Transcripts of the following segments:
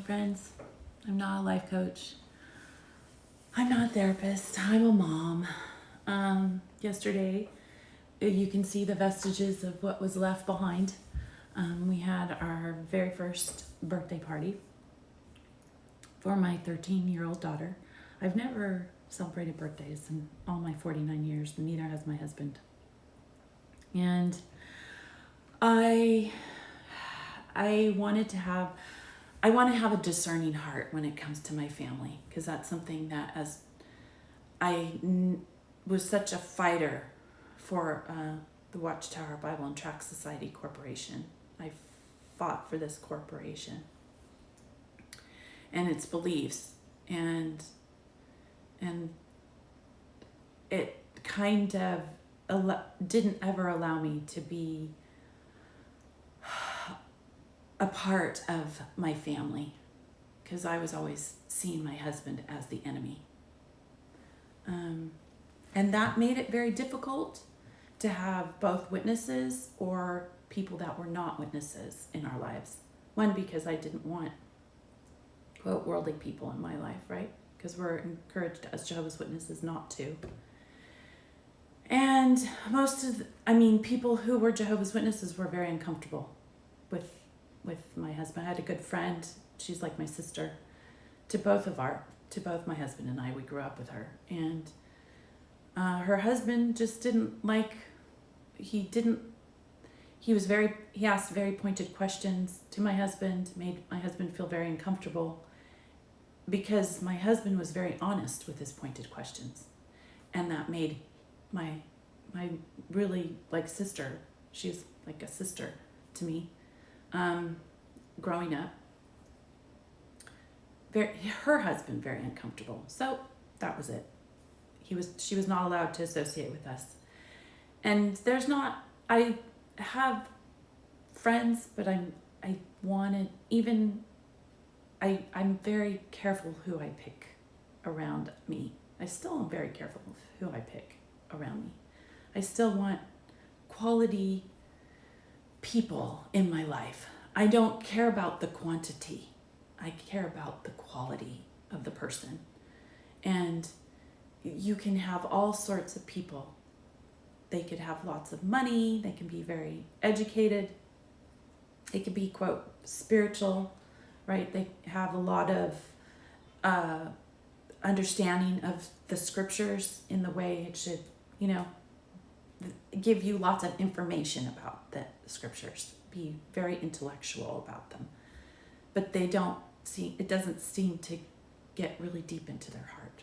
friends. I'm not a life coach. I'm not a therapist. I'm a mom. Yesterday, you can see the vestiges of what was left behind. We had our very first birthday party for my 13-year-old daughter. I've never celebrated birthdays in all my 49 years, and neither has my husband. And I want to have a discerning heart when it comes to my family, because that's something that, as was such a fighter for the Watchtower Bible and Tract Society Corporation. I fought for this corporation and its beliefs, and it kind of didn't ever allow me to be a part of my family, because I was always seeing my husband as the enemy. And that made it very difficult to have both witnesses or people that were not witnesses in our lives. One, because I didn't want, quote, worldly people in my life, right? Because we're encouraged as Jehovah's Witnesses not to. And people who were Jehovah's Witnesses were very uncomfortable with my husband. I had a good friend. She's like my sister to both my husband and I. We grew up with her, and her husband just didn't like. He asked very pointed questions to my husband, made my husband feel very uncomfortable, because my husband was very honest with his pointed questions, and that made my really like sister. She's like a sister to me. Growing up, her husband very uncomfortable. So that was it. She was not allowed to associate with us. And I have friends, but I'm very careful who I pick around me. I still am very careful of who I pick around me. I still want quality people in my life. I don't care about the quantity. I care about the quality of the person. And you can have all sorts of people. They could have lots of money. They can be very educated. They could be, quote, spiritual, right? They have a lot of understanding of the scriptures in the way it should, give you lots of information about the scriptures, be very intellectual about them, but it doesn't seem to get really deep into their heart.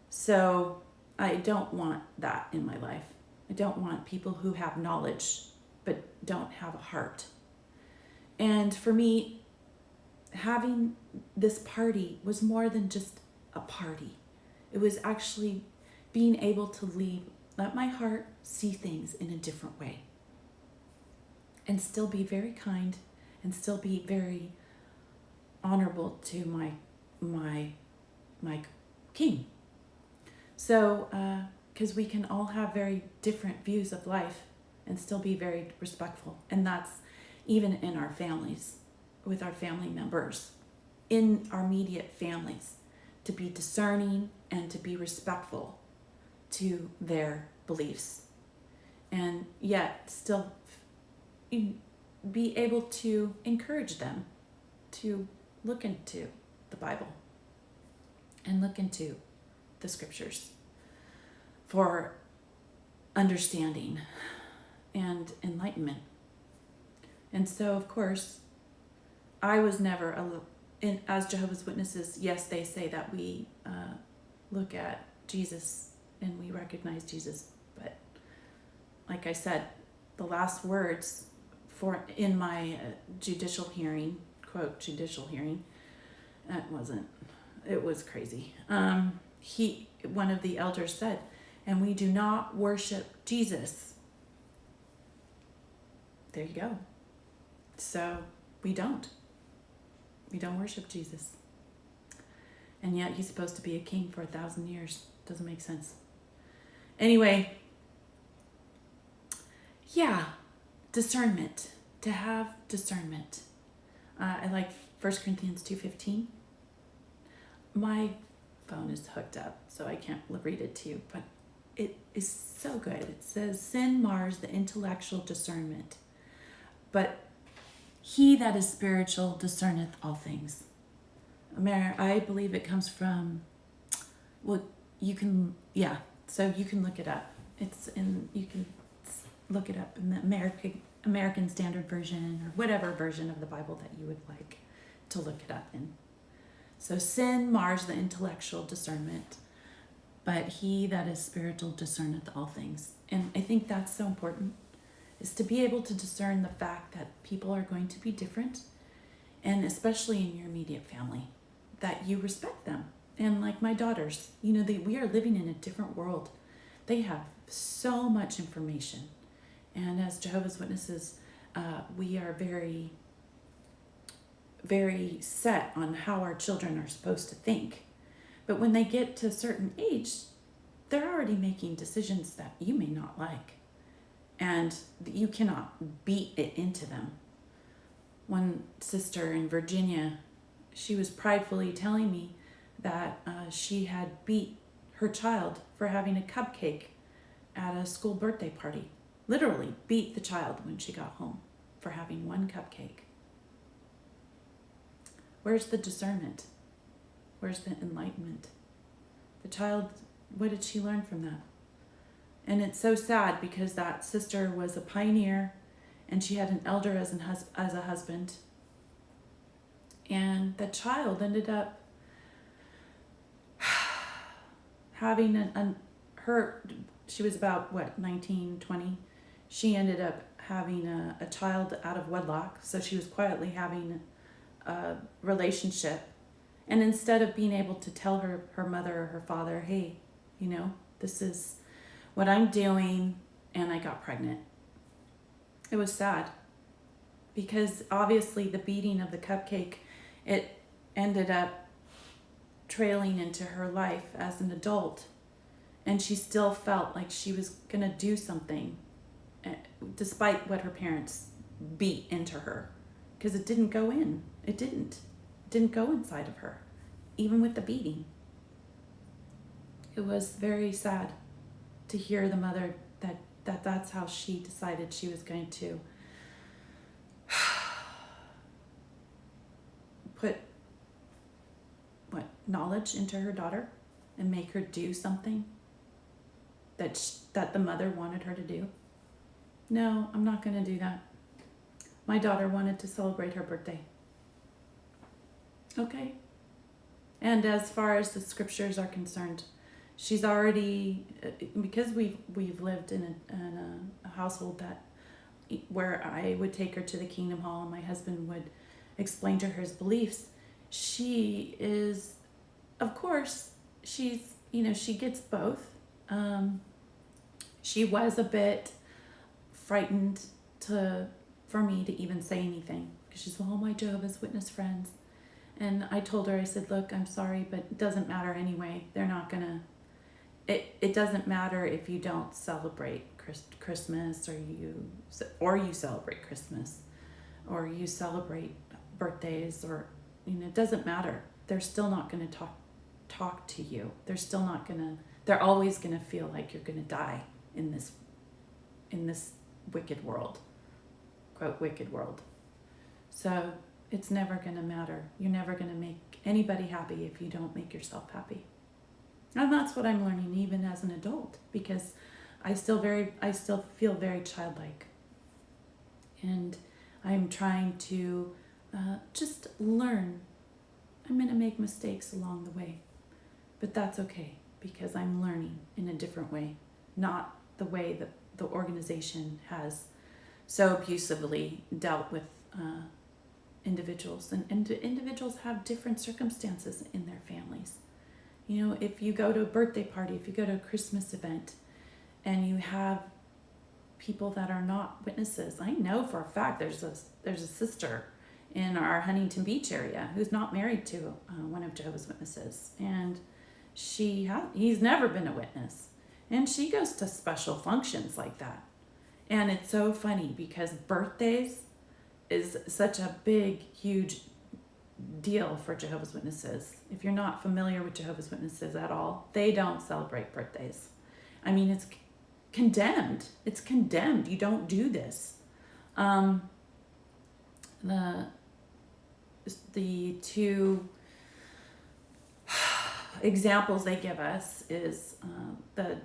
So I don't want that in my life. I don't want people who have knowledge but don't have a heart. And for me, having this party was more than just a party. It was actually being able to let my heart see things in a different way, and still be very kind, and still be very honorable to my king. So, because we can all have very different views of life and still be very respectful. And that's even in our families, with our family members, in our immediate families, to be discerning and to be respectful to their beliefs, and yet still be able to encourage them to look into the Bible and look into the scriptures for understanding and enlightenment. And so, of course, I was never as Jehovah's Witnesses. Yes, they say that we look at Jesus and we recognize Jesus, but like I said, the last words in my judicial hearing, quote, judicial hearing, it was crazy. One of the elders said, and we do not worship Jesus. There you go. So we don't worship Jesus. And yet he's supposed to be a king for 1,000 years. Doesn't make sense. Anyway, yeah, discernment. To have discernment. I like 1 Corinthians 2:15. My phone is hooked up, so I can't read it to you, but it is so good. It says, sin mars the intellectual discernment, but he that is spiritual discerneth all things. I believe it comes from, well, so you can look it up. You can look it up in the American Standard Version, or whatever version of the Bible that you would like to look it up in. So sin mars the intellectual discernment, but he that is spiritual discerneth all things. And I think that's so important, is to be able to discern the fact that people are going to be different, and especially in your immediate family, that you respect them. And like my daughters, we are living in a different world. They have so much information. And as Jehovah's Witnesses, we are very, very set on how our children are supposed to think. But when they get to a certain age, they're already making decisions that you may not like. And you cannot beat it into them. One sister in Virginia, she was pridefully telling me that she had beat her child for having a cupcake at a school birthday party. Literally beat the child when she got home for having one cupcake. Where's the discernment? Where's the enlightenment? The child, what did she learn from that? And it's so sad because that sister was a pioneer, and she had an elder as a husband. And the child ended up having she was about 19, 20. She ended up having a child out of wedlock. So she was quietly having a relationship. And instead of being able to tell her mother or her father, hey, this is what I'm doing, and I got pregnant. It was sad, because obviously the beating of the cupcake, it ended up trailing into her life as an adult, and she still felt like she was going to do something despite what her parents beat into her, because it didn't go in. It didn't go inside of her, even with the beating. It was very sad to hear the mother that's how she decided she was going to put knowledge into her daughter and make her do something that the mother wanted her to do. No, I'm not going to do that. My daughter wanted to celebrate her birthday. Okay. And as far as the scriptures are concerned, she's already, because we've lived in a household where I would take her to the Kingdom Hall and my husband would explain to her his beliefs. She is, of course, she gets both. She was a bit frightened for me to even say anything, because she's all my Jehovah's Witness friends. And I told her, I said, look, I'm sorry, but it doesn't matter anyway. They're not gonna. It doesn't matter if you don't celebrate Christmas, or you celebrate Christmas, or you celebrate birthdays, or it doesn't matter. They're still not going to talk to you. They're always going to feel like you're going to die in this wicked world, quote, wicked world. So it's never going to matter. You're never going to make anybody happy if you don't make yourself happy. And that's what I'm learning even as an adult, because I still feel very childlike. And I'm trying to just learn. I'm going to make mistakes along the way, but that's okay, because I'm learning in a different way, not the way that the organization has so abusively dealt with individuals. And individuals have different circumstances in their families. If you go to a birthday party, if you go to a Christmas event, and you have people that are not witnesses, I know for a fact there's a sister in our Huntington Beach area who's not married to one of Jehovah's Witnesses, and he's never been a witness, and she goes to special functions like that. And it's so funny because birthdays is such a big, huge deal for Jehovah's Witnesses. If you're not familiar with Jehovah's Witnesses at all, they don't celebrate birthdays. I mean, it's condemned. It's condemned. You don't do this. The two examples they give us is the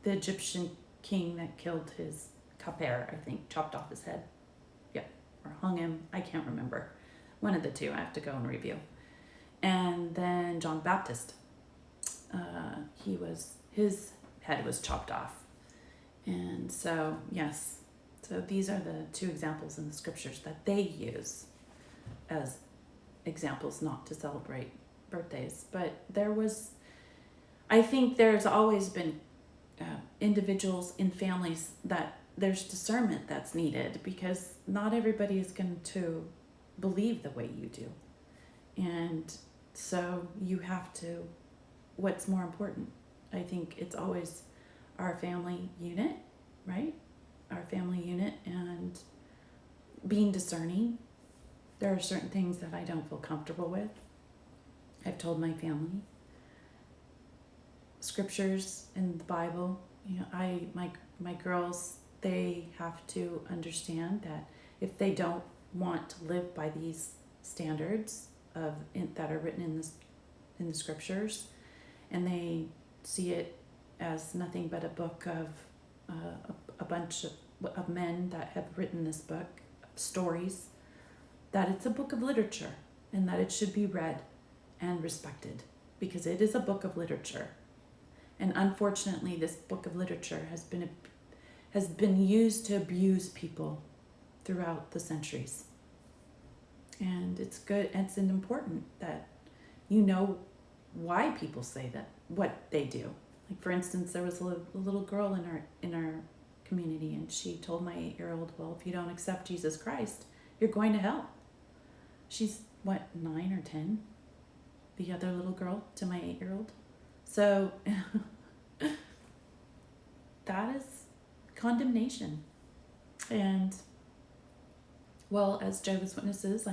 Egyptian king that killed his cupbearer, I think, chopped off his head. Yeah, or hung him. I can't remember. One of the two. I have to go and review. And then John Baptist. His head was chopped off. And so, yes. So these are the two examples in the scriptures that they use as examples not to celebrate birthdays. But I think there's always been individuals in families that there's discernment that's needed, because not everybody is going to believe the way you do. And so you have to, what's more important? I think it's always our family unit, right? Our family unit, and being discerning. There are certain things that I don't feel comfortable with. I've told my family. Scriptures in the Bible, my girls, they have to understand that if they don't want to live by these standards that are written in the scriptures, and they see it as nothing but a book of a bunch of men that have written this book, stories, that it's a book of literature and that it should be read and respected, because it is a book of literature. And unfortunately, this book of literature has been used to abuse people throughout the centuries. And it's good, it's important that you know why people say that, what they do. Like, for instance, there was a little girl in our community, and she told my 8-year-old, well, if you don't accept Jesus Christ, you're going to hell. She's, 9 or 10? The other little girl to my 8-year-old. So that is condemnation. And, well, as Jehovah's Witnesses,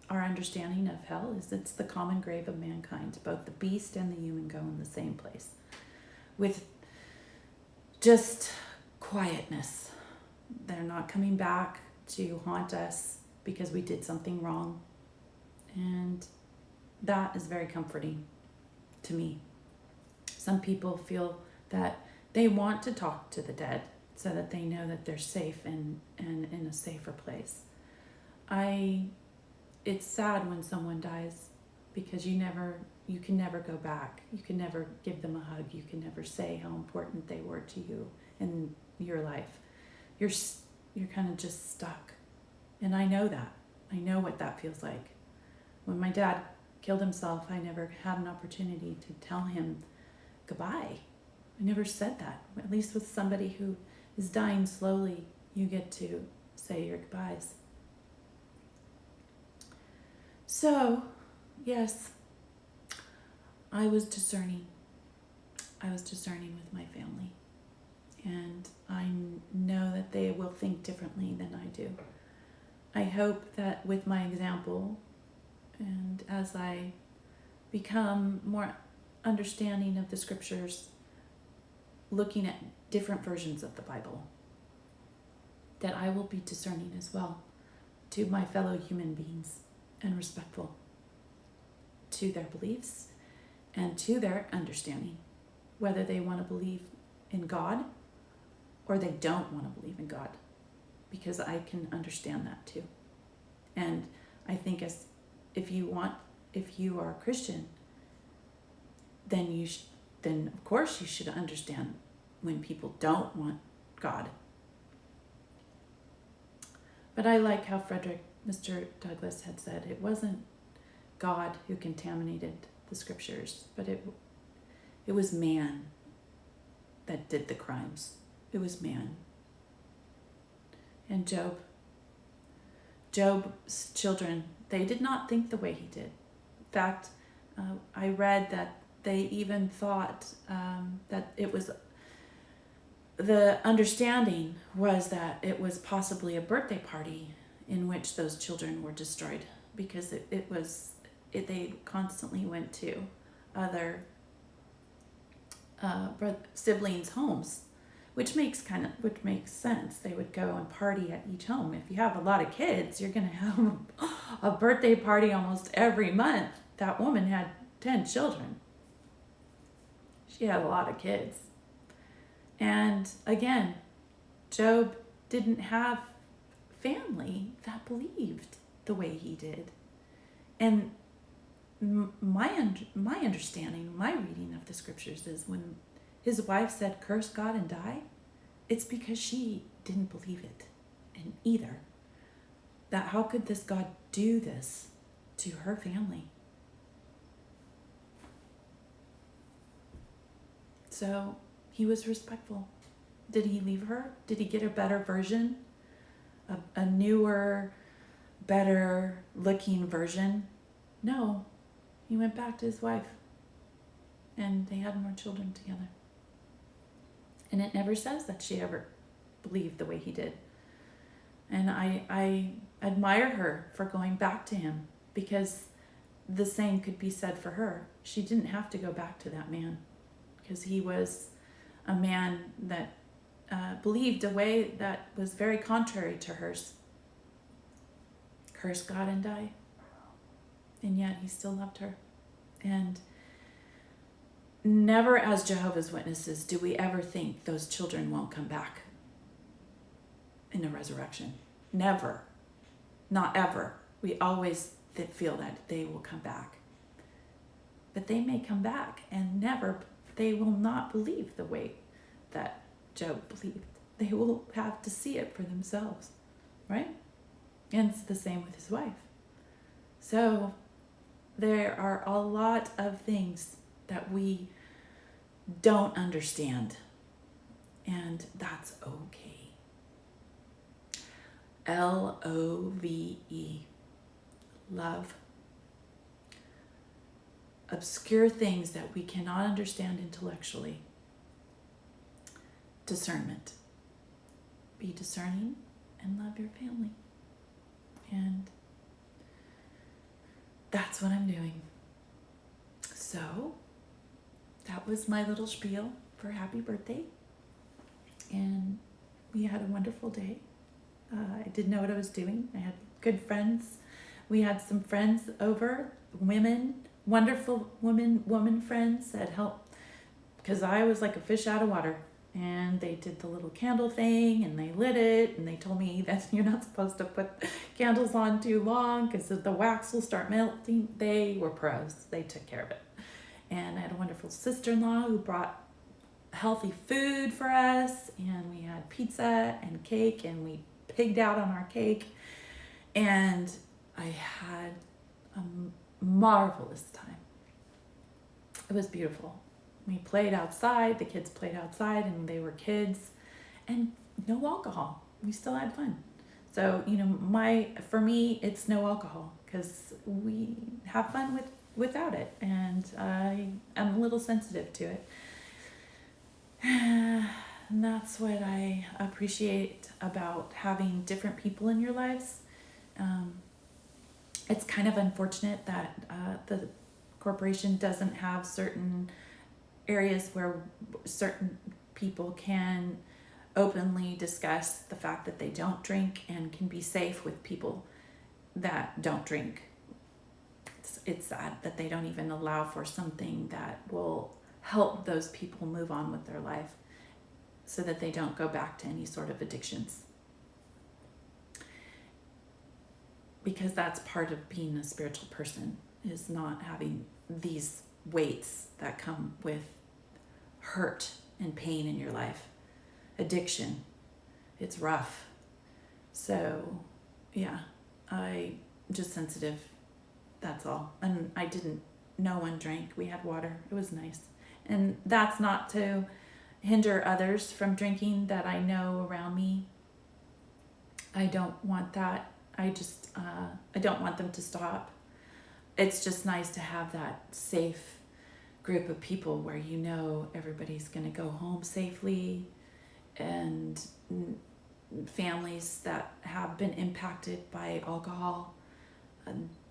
our understanding of hell is it's the common grave of mankind. Both the beast and the human go in the same place, with just quietness. They're not coming back to haunt us because we did something wrong. And that is very comforting to me. Some people feel that they want to talk to the dead so that they know that they're safe and in a safer place. It's sad when someone dies, because you can never go back. You can never give them a hug. You can never say how important they were to you in your life. You're kind of just stuck. And I know that. I know what that feels like. When my dad killed himself, I never had an opportunity to tell him goodbye. I never said that. At least with somebody who is dying slowly, you get to say your goodbyes. So, yes, I was discerning. I was discerning with my family. And I know that they will think differently than I do. I hope that with my example, and as I become more understanding of the scriptures, looking at different versions of the Bible, that I will be discerning as well to my fellow human beings and respectful to their beliefs and to their understanding, whether they want to believe in God or they don't want to believe in God, because I can understand that too. And I think if you are a Christian, then of course you should understand when people don't want God. But I like how Mr. Douglas had said it wasn't God who contaminated the scriptures, but it was man that did the crimes. It was man. And Job's children, they did not think the way he did. In fact, I read that they even thought that it was, the understanding was that it was possibly a birthday party in which those children were destroyed. because they constantly went to other siblings' homes, which makes sense. They would go and party at each home. If you have a lot of kids, you're gonna have a birthday party almost every month. That woman had 10 children. She had a lot of kids. And again, Job didn't have family that believed the way he did. And my understanding, my reading of the scriptures is when his wife said, curse God and die, it's because she didn't believe it in either. That how could this God do this to her family? So he was respectful. Did he leave her? Did he get a better version? A newer, better looking version? No. He went back to his wife. And they had more children together. And it never says that she ever believed the way he did. And I admire her for going back to him, because the same could be said for her. She didn't have to go back to that man, because he was a man that believed a way that was very contrary to hers. Curse God and die. And yet he still loved her. And never as Jehovah's Witnesses do we ever think those children won't come back in a resurrection. Never. Not ever. We always feel that they will come back. But they may come back, and they will not believe the way that Job believed. They will have to see it for themselves, right? And it's the same with his wife. So there are a lot of things that we don't understand, and that's okay. Love. Love. Obscure things that we cannot understand intellectually. Discernment. Be discerning and love your family. And that's what I'm doing. So that was my little spiel for happy birthday. And we had a wonderful day. I didn't know what I was doing. I had good friends. We had some friends over, wonderful woman friends that helped, because I was like a fish out of water. And they did the little candle thing, and they lit it, and they told me that you're not supposed to put candles on too long because the wax will start melting. They were pros. They took care of it. And I had a wonderful sister-in-law who brought healthy food for us, and we had pizza and cake, and we pigged out on our cake, and I had a marvelous time. It was beautiful. We played outside, the kids played outside, and they were kids, and no alcohol. We still had fun. So, for me, it's no alcohol, because we have fun without it, and I am a little sensitive to it. And that's what I appreciate about having different people in your lives. It's kind of unfortunate that the corporation doesn't have certain areas where certain people can openly discuss the fact that they don't drink and can be safe with people that don't drink. It's sad that they don't even allow for something that will help those people move on with their life so that they don't go back to any sort of addictions. Because that's part of being a spiritual person, is not having these weights that come with hurt and pain in your life. Addiction, it's rough. So yeah, I just sensitive, that's all. And no one drank. We had water. It was nice. And that's not to hinder others from drinking that I know around me. I don't want that. I don't want them to stop. It's just nice to have that safe group of people where everybody's going to go home safely, and families that have been impacted by alcohol,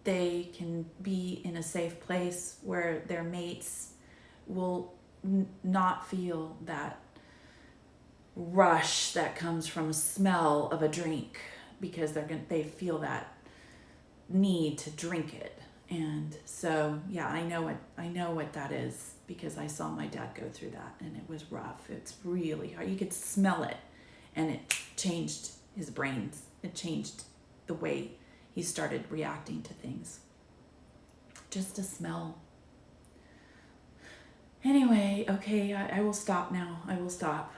they can be in a safe place where their mates will not feel that rush that comes from a smell of a drink, because they feel that need to drink it. And so yeah, I know what that is, because I saw my dad go through that, and it was rough. It's really hard. You could smell it, and it changed his brains. It changed the way he started reacting to things. Just a smell. Anyway, okay, I will stop now. I will stop.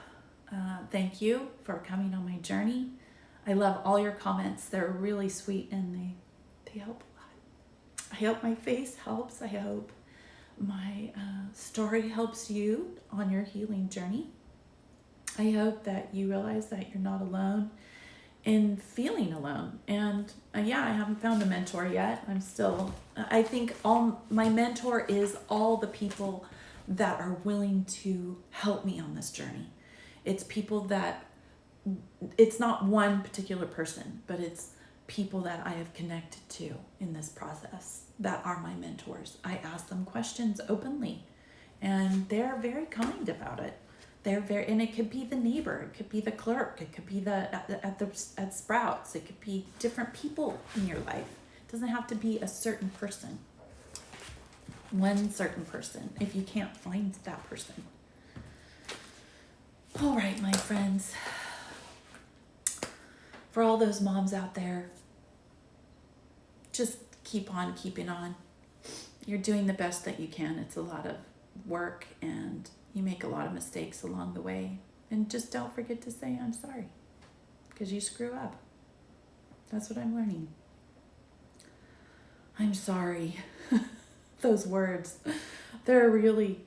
Thank you for coming on my journey. I love all your comments. They're really sweet, and they help a lot. I hope my face helps. I hope my story helps you on your healing journey. I hope that you realize that you're not alone in feeling alone. And yeah, I haven't found a mentor yet. I think my mentor is all the people that are willing to help me on this journey. It's people that, it's not one particular person, but it's people that I have connected to in this process that are my mentors. I ask them questions openly, and they're very kind about it. And it could be the neighbor, it could be the clerk, it could be at Sprouts, it could be different people in your life. It doesn't have to be a certain person. One certain person, if you can't find that person. All right, my friends. For all those moms out there, just keep on keeping on. You're doing the best that you can. It's a lot of work, and you make a lot of mistakes along the way. And just don't forget to say, I'm sorry, because you screw up. That's what I'm learning. I'm sorry. Those words, they're really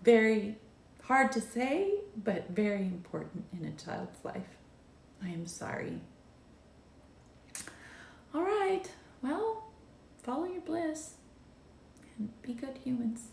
very hard to say, but very important in a child's life. I am sorry. All right. Well, follow your bliss and be good humans.